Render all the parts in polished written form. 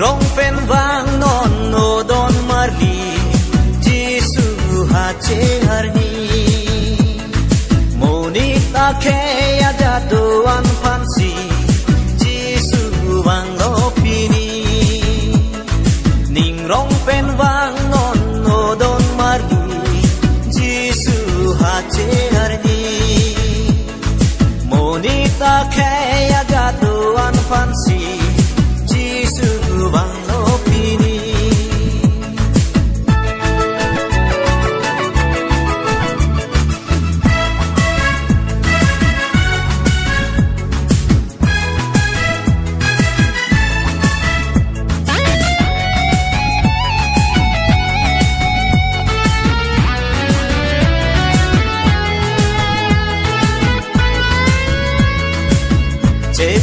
rong pen vang non no don marli Jisu hache harni monita ke ya jatuan pansi Jisu vang opini ning rong pen vang non no don marli Jisu hache harni monita ke ya jatuan pansi Jisu vang opini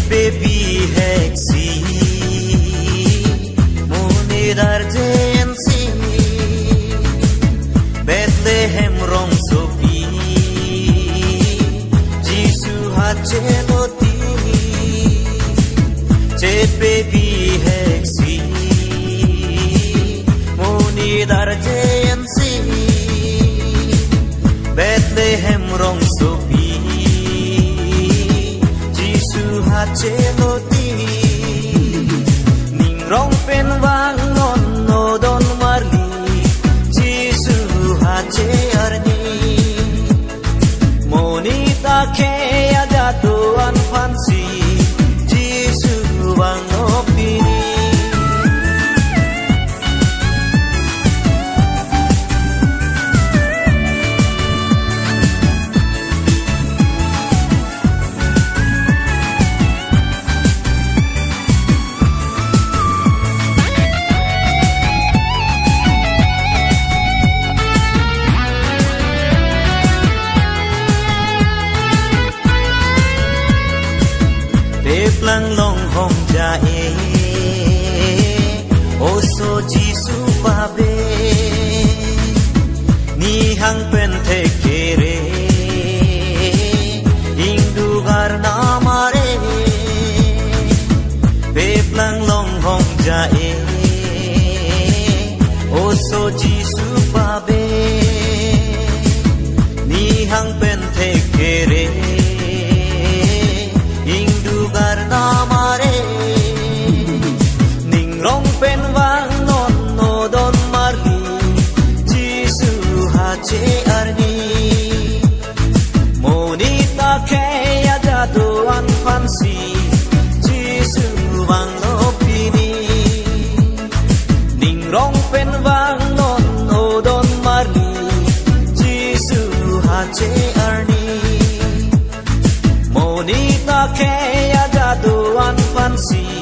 baby hexi monidar jensi Bethlehem rong sopi Jisu hache loti baby hexi monidar jensi Bethlehem rong sopi hache loti ning rong pen vang non no don marli Jisu hache arni monita ke ya jatuan pansi Jisu vang opini Lang long hong jae oso Jisu pabe ni hang pen the kere indugar namare lang long hong jae oso Jisu pabe ni hang pen the kere namare ning rong pen vang non no don marli Jisu hache arni monita ke ya jatuan pansi Jisu vang opini ning rong pen vang non no don marli Jisu hache arni monita ke ya jatuan pansi